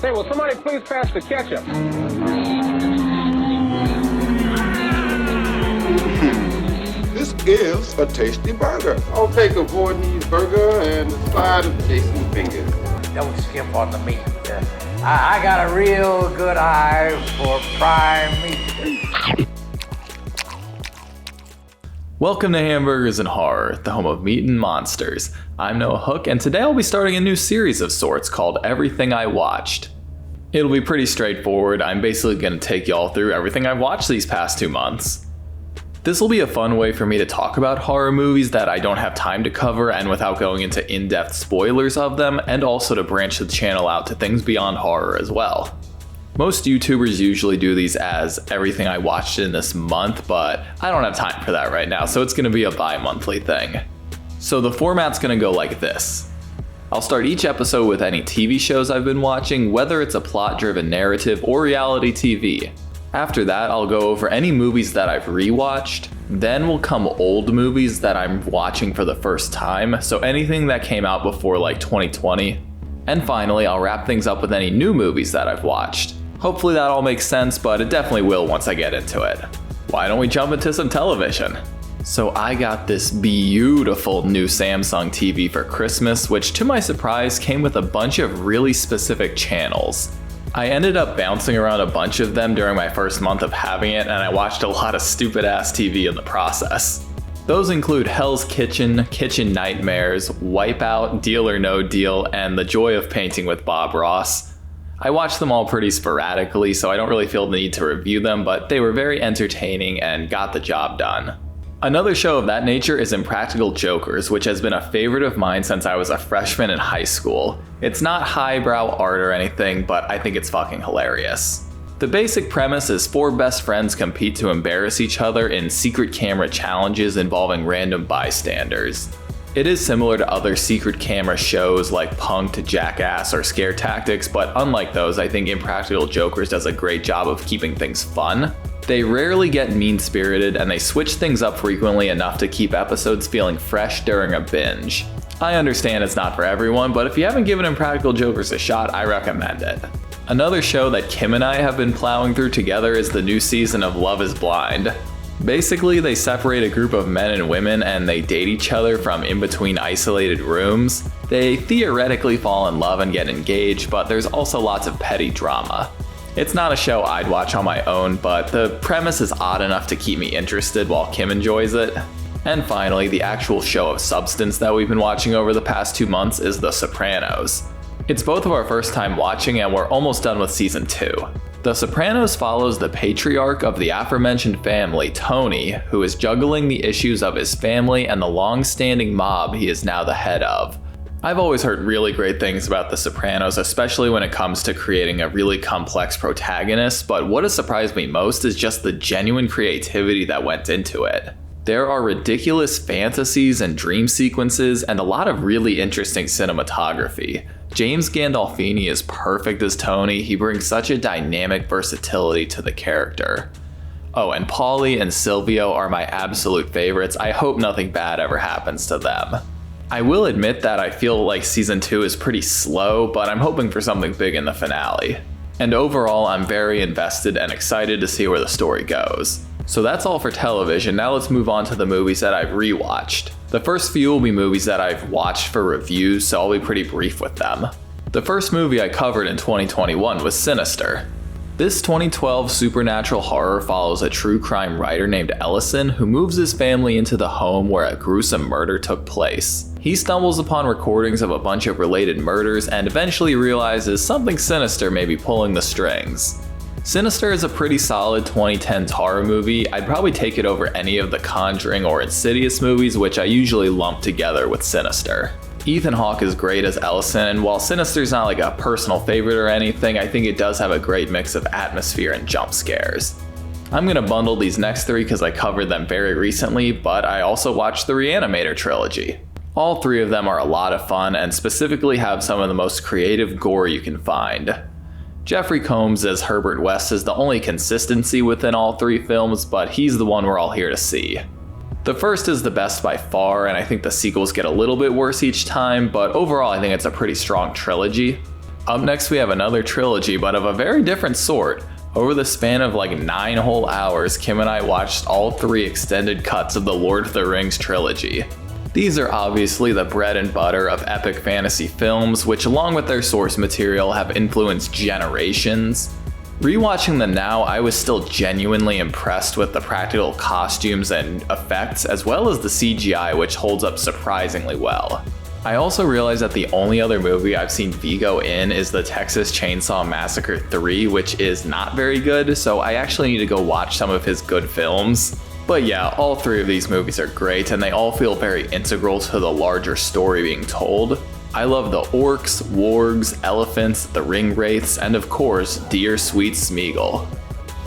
Say, will somebody please pass the ketchup? This is a tasty burger. I'll take a Vornese burger and a side of Jason fingers. Don't skip on the meat. I got a real good eye for prime meat. Welcome to Hamburgers and Horror, the home of meat and monsters. I'm Noah Hook, and today I'll be starting a new series of sorts called Everything I Watched. It'll be pretty straightforward. I'm basically going to take y'all through everything I've watched these past 2 months. This will be a fun way for me to talk about horror movies that I don't have time to cover and without going into in-depth spoilers of them, and also to branch the channel out to things beyond horror as well. Most YouTubers usually do these as everything I watched in this month, but I don't have time for that right now, so it's going to be a bi-monthly thing. So the format's going to go like this. I'll start each episode with any TV shows I've been watching, whether it's a plot-driven narrative or reality TV. After that, I'll go over any movies that I've rewatched. Then will come old movies that I'm watching for the first time, so anything that came out before like 2020. And finally, I'll wrap things up with any new movies that I've watched. Hopefully that all makes sense, but it definitely will once I get into it. Why don't we jump into some television? So I got this beautiful new Samsung TV for Christmas, which to my surprise came with a bunch of really specific channels. I ended up bouncing around a bunch of them during my first month of having it, and I watched a lot of stupid ass TV in the process. Those include Hell's Kitchen, Kitchen Nightmares, Wipeout, Deal or No Deal, and The Joy of Painting with Bob Ross. I watched them all pretty sporadically, so I don't really feel the need to review them, but they were very entertaining and got the job done. Another show of that nature is Impractical Jokers, which has been a favorite of mine since I was a freshman in high school. It's not highbrow art or anything, but I think it's fucking hilarious. The basic premise is 4 best friends compete to embarrass each other in secret camera challenges involving random bystanders. It is similar to other secret camera shows like Punk'd, Jackass, or Scare Tactics, but unlike those, I think Impractical Jokers does a great job of keeping things fun. They rarely get mean-spirited, and they switch things up frequently enough to keep episodes feeling fresh during a binge. I understand it's not for everyone, but if you haven't given Impractical Jokers a shot, I recommend it. Another show that Kim and I have been plowing through together is the new season of Love is Blind. Basically, they separate a group of men and women and they date each other from in between isolated rooms. They theoretically fall in love and get engaged, but there's also lots of petty drama. It's not a show I'd watch on my own, but the premise is odd enough to keep me interested while Kim enjoys it. And finally, the actual show of substance that we've been watching over the past 2 months is The Sopranos. It's both of our first time watching and we're almost done with season 2. The Sopranos follows the patriarch of the aforementioned family, Tony, who is juggling the issues of his family and the long-standing mob he is now the head of. I've always heard really great things about The Sopranos, especially when it comes to creating a really complex protagonist, but what has surprised me most is just the genuine creativity that went into it. There are ridiculous fantasies and dream sequences, and a lot of really interesting cinematography. James Gandolfini is perfect as Tony. He brings such a dynamic versatility to the character. Oh, and Paulie and Silvio are my absolute favorites. I hope nothing bad ever happens to them. I will admit that I feel like season 2 is pretty slow, but I'm hoping for something big in the finale. And overall, I'm very invested and excited to see where the story goes. So that's all for television. Now let's move on to the movies that I've rewatched. The first few will be movies that I've watched for reviews, so I'll be pretty brief with them. The first movie I covered in 2021 was Sinister. This 2012 supernatural horror follows a true crime writer named Ellison who moves his family into the home where a gruesome murder took place. He stumbles upon recordings of a bunch of related murders and eventually realizes something sinister may be pulling the strings. Sinister is a pretty solid 2010s horror movie. I'd probably take it over any of the Conjuring or Insidious movies, which I usually lump together with Sinister. Ethan Hawke is great as Ellison, and while Sinister's not like a personal favorite or anything, I think it does have a great mix of atmosphere and jump scares. I'm gonna bundle these next 3 because I covered them very recently, but I also watched the Reanimator trilogy. All 3 of them are a lot of fun and specifically have some of the most creative gore you can find. Jeffrey Combs as Herbert West is the only consistency within all 3 films, but he's the one we're all here to see. The first is the best by far, and I think the sequels get a little bit worse each time, but overall I think it's a pretty strong trilogy. Up next we have another trilogy, but of a very different sort. Over the span of like 9 whole hours, Kim and I watched all 3 extended cuts of the Lord of the Rings trilogy. These are obviously the bread and butter of epic fantasy films, which along with their source material have influenced generations. Rewatching them now, I was still genuinely impressed with the practical costumes and effects, as well as the CGI, which holds up surprisingly well. I also realized that the only other movie I've seen Viggo in is the Texas Chainsaw Massacre 3, which is not very good, so I actually need to go watch some of his good films. But yeah, all 3 of these movies are great, and they all feel very integral to the larger story being told. I love the orcs, wargs, elephants, the ring wraiths, and of course, dear sweet Smeagol.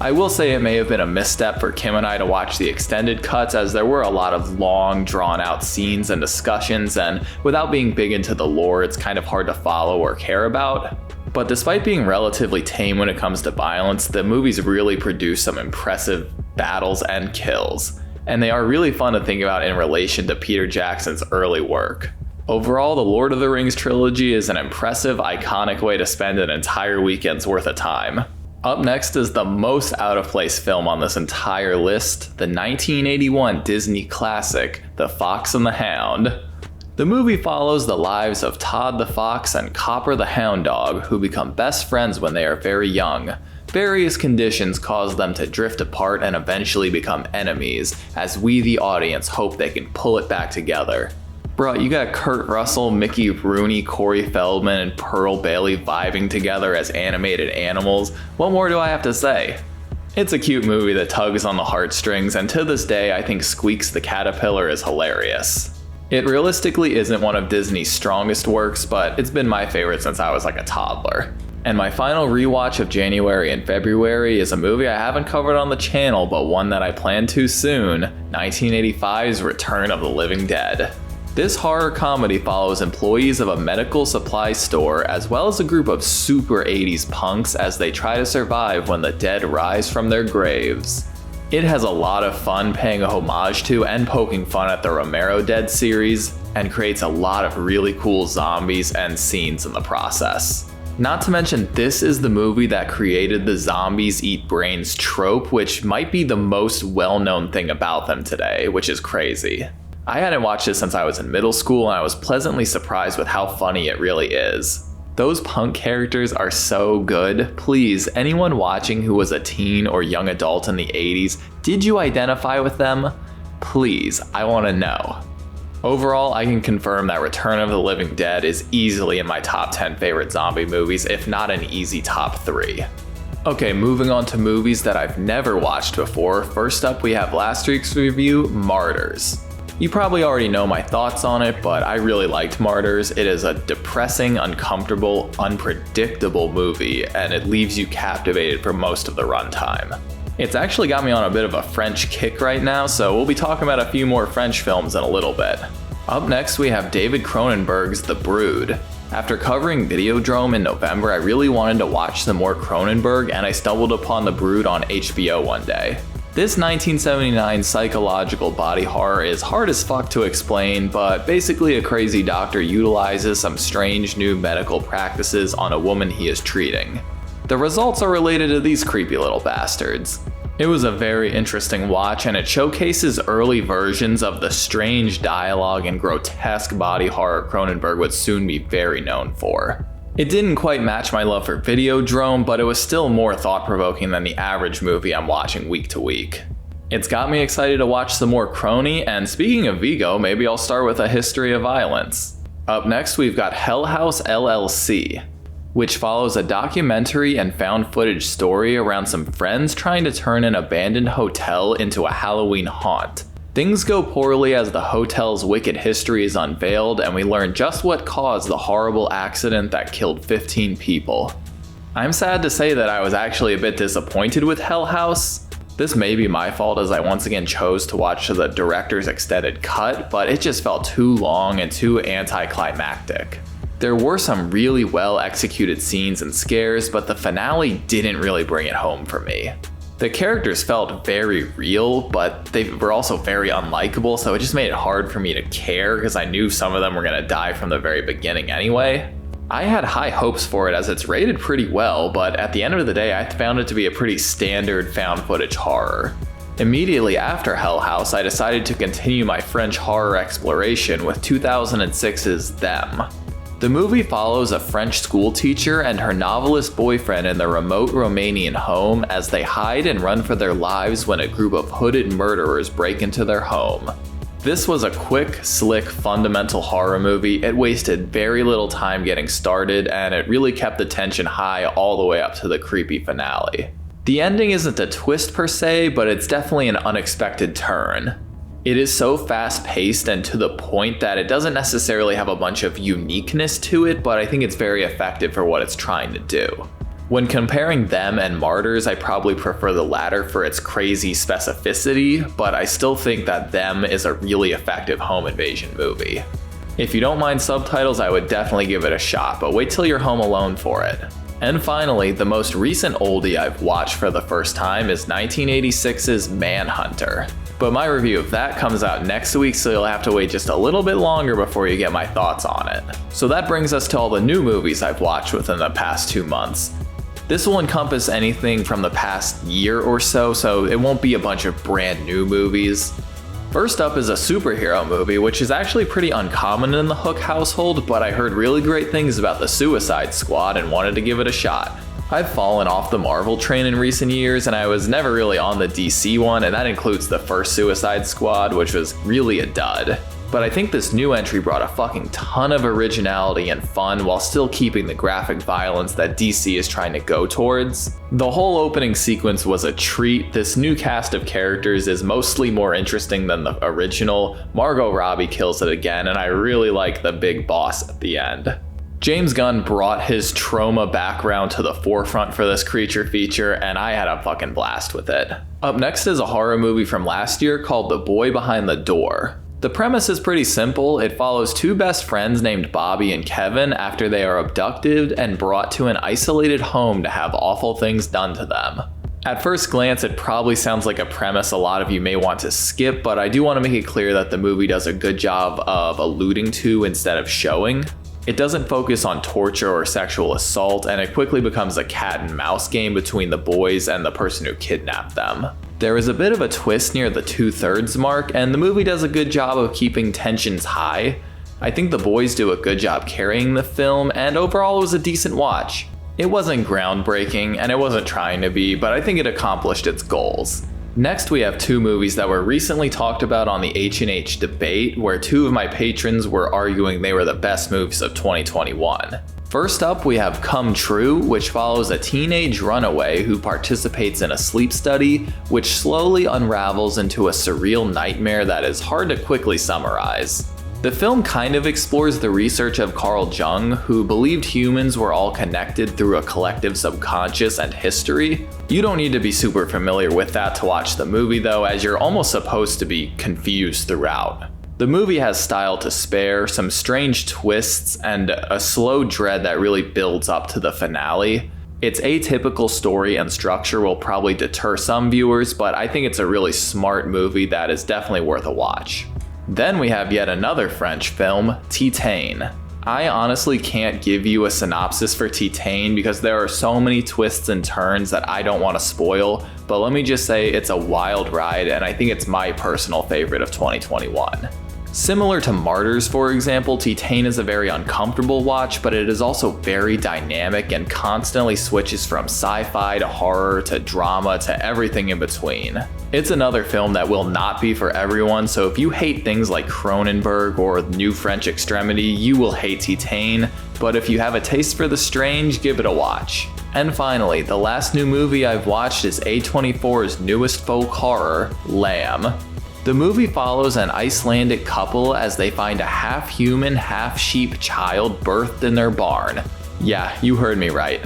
I will say it may have been a misstep for Kim and I to watch the extended cuts, as there were a lot of long, drawn-out scenes and discussions, and without being big into the lore, it's kind of hard to follow or care about. But despite being relatively tame when it comes to violence, the movies really produce some impressive battles and kills, and they are really fun to think about in relation to Peter Jackson's early work. Overall, the Lord of the Rings trilogy is an impressive, iconic way to spend an entire weekend's worth of time. Up next is the most out-of-place film on this entire list, the 1981 Disney classic, The Fox and the Hound. The movie follows the lives of Todd the Fox and Copper the Hound Dog, who become best friends when they are very young. Various conditions cause them to drift apart and eventually become enemies, as we the audience hope they can pull it back together. Bro, you got Kurt Russell, Mickey Rooney, Corey Feldman, and Pearl Bailey vibing together as animated animals. What more do I have to say? It's a cute movie that tugs on the heartstrings, and to this day I think Squeaks the Caterpillar is hilarious. It realistically isn't one of Disney's strongest works, but it's been my favorite since I was like a toddler. And my final rewatch of January and February is a movie I haven't covered on the channel, but one that I plan to soon, 1985's Return of the Living Dead. This horror comedy follows employees of a medical supply store as well as a group of super 80s punks as they try to survive when the dead rise from their graves. It has a lot of fun paying a homage to and poking fun at the Romero Dead series, and creates a lot of really cool zombies and scenes in the process. Not to mention, this is the movie that created the zombies eat brains trope, which might be the most well-known thing about them today, which is crazy. I hadn't watched it since I was in middle school, and I was pleasantly surprised with how funny it really is. Those punk characters are so good. Please, anyone watching who was a teen or young adult in the 80s, did you identify with them? Please, I want to know. Overall, I can confirm that Return of the Living Dead is easily in my top 10 favorite zombie movies, if not an easy top 3. Okay, moving on to movies that I've never watched before. First up, we have last week's review, Martyrs. You probably already know my thoughts on it, but I really liked Martyrs. It is a depressing, uncomfortable, unpredictable movie, and it leaves you captivated for most of the runtime. It's actually got me on a bit of a French kick right now, so we'll be talking about a few more French films in a little bit. Up next, we have David Cronenberg's The Brood. After covering Videodrome in November, I really wanted to watch some more Cronenberg, and I stumbled upon The Brood on HBO one day. This 1979 psychological body horror is hard as fuck to explain, but basically a crazy doctor utilizes some strange new medical practices on a woman he is treating. The results are related to these creepy little bastards. It was a very interesting watch, and it showcases early versions of the strange dialogue and grotesque body horror Cronenberg would soon be very known for. It didn't quite match my love for Videodrome, but it was still more thought-provoking than the average movie I'm watching week to week. It's got me excited to watch some more Crony, and speaking of Viggo, maybe I'll start with A History of Violence. Up next, we've got Hell House LLC, which follows a documentary and found footage story around some friends trying to turn an abandoned hotel into a Halloween haunt. Things go poorly as the hotel's wicked history is unveiled, and we learn just what caused the horrible accident that killed 15 people. I'm sad to say that I was actually a bit disappointed with Hell House. This may be my fault, as I once again chose to watch the director's extended cut, but it just felt too long and too anticlimactic. There were some really well executed scenes and scares, but the finale didn't really bring it home for me. The characters felt very real, but they were also very unlikable, so it just made it hard for me to care because I knew some of them were going to die from the very beginning anyway. I had high hopes for it as it's rated pretty well, but at the end of the day I found it to be a pretty standard found footage horror. Immediately after Hell House, I decided to continue my French horror exploration with 2006's Them. The movie follows a French school teacher and her novelist boyfriend in their remote Romanian home as they hide and run for their lives when a group of hooded murderers break into their home. This was a quick, slick, fundamental horror movie. It wasted very little time getting started, and it really kept the tension high all the way up to the creepy finale. The ending isn't a twist per se, but it's definitely an unexpected turn. It is so fast-paced and to the point that it doesn't necessarily have a bunch of uniqueness to it, but I think it's very effective for what it's trying to do. When comparing Them and Martyrs, I probably prefer the latter for its crazy specificity, but I still think that Them is a really effective home invasion movie. If you don't mind subtitles, I would definitely give it a shot, but wait till you're home alone for it. And finally, the most recent oldie I've watched for the first time is 1986's Manhunter. But my review of that comes out next week, so you'll have to wait just a little bit longer before you get my thoughts on it. So that brings us to all the new movies I've watched within the past 2 months. This will encompass anything from the past year or so it won't be a bunch of brand new movies. First up is a superhero movie, which is actually pretty uncommon in the Hook household, but I heard really great things about the Suicide Squad and wanted to give it a shot. I've fallen off the Marvel train in recent years, and I was never really on the DC one, and that includes the first Suicide Squad, which was really a dud. But I think this new entry brought a fucking ton of originality and fun while still keeping the graphic violence that DC is trying to go towards. The whole opening sequence was a treat. This new cast of characters is mostly more interesting than the original. Margot Robbie kills it again, and I really like the big boss at the end. James Gunn brought his trauma background to the forefront for this creature feature, and I had a fucking blast with it. Up next is a horror movie from last year called The Boy Behind the Door. The premise is pretty simple. It follows two best friends named Bobby and Kevin after they are abducted and brought to an isolated home to have awful things done to them. At first glance, it probably sounds like a premise a lot of you may want to skip, but I do want to make it clear that the movie does a good job of alluding to instead of showing. It doesn't focus on torture or sexual assault, and it quickly becomes a cat and mouse game between the boys and the person who kidnapped them. There is a bit of a twist near the 2/3 mark, and the movie does a good job of keeping tensions high. I think the boys do a good job carrying the film, and overall it was a decent watch. It wasn't groundbreaking, and it wasn't trying to be, but I think it accomplished its goals. Next, we have two movies that were recently talked about on the H&H debate, where two of my patrons were arguing they were the best movies of 2021. First up, we have Come True, which follows a teenage runaway who participates in a sleep study, which slowly unravels into a surreal nightmare that is hard to quickly summarize. The film kind of explores the research of Carl Jung, who believed humans were all connected through a collective subconscious and history. You don't need to be super familiar with that to watch the movie though, as you're almost supposed to be confused throughout. The movie has style to spare, some strange twists, and a slow dread that really builds up to the finale. Its atypical story and structure will probably deter some viewers, but I think it's a really smart movie that is definitely worth a watch. Then we have yet another French film, Titane. I honestly can't give you a synopsis for Titane because there are so many twists and turns that I don't want to spoil, but let me just say it's a wild ride, and I think it's my personal favorite of 2021. Similar to Martyrs, for example, Titane is a very uncomfortable watch, but it is also very dynamic and constantly switches from sci-fi to horror to drama to everything in between. It's another film that will not be for everyone, so if you hate things like Cronenberg or New French Extremity, you will hate Titane, but if you have a taste for the strange, give it a watch. And finally, the last new movie I've watched is A24's newest folk horror, Lamb. The movie follows an Icelandic couple as they find a half-human, half-sheep child birthed in their barn. Yeah, you heard me right.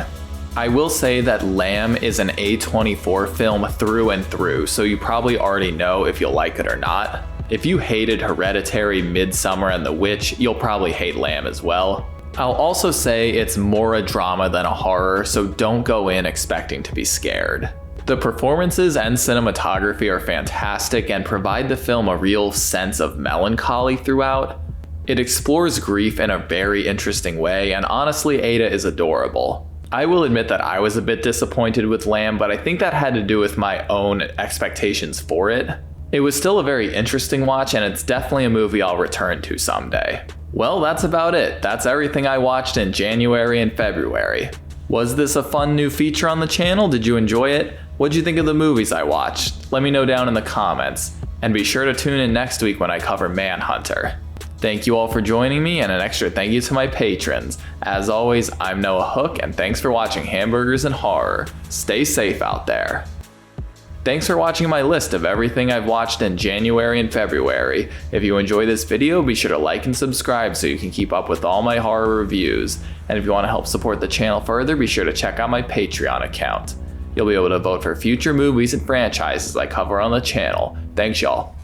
I will say that Lamb is an A24 film through and through, so you probably already know if you'll like it or not. If you hated Hereditary, Midsommar, and The Witch, you'll probably hate Lamb as well. I'll also say it's more a drama than a horror, so don't go in expecting to be scared. The performances and cinematography are fantastic and provide the film a real sense of melancholy throughout. It explores grief in a very interesting way, and honestly, Ada is adorable. I will admit that I was a bit disappointed with Lamb, but I think that had to do with my own expectations for it. It was still a very interesting watch, and it's definitely a movie I'll return to someday. Well, that's about it. That's everything I watched in January and February. Was this a fun new feature on the channel? Did you enjoy it? What'd you think of the movies I watched? Let me know down in the comments. And be sure to tune in next week when I cover Manhunter. Thank you all for joining me, and an extra thank you to my patrons. As always, I'm Noah Hook, and thanks for watching Hamburgers and Horror. Stay safe out there. Thanks for watching my list of everything I've watched in January and February. If you enjoy this video, be sure to like and subscribe so you can keep up with all my horror reviews. And if you want to help support the channel further, be sure to check out my Patreon account. You'll be able to vote for future movies and franchises I cover on the channel. Thanks y'all.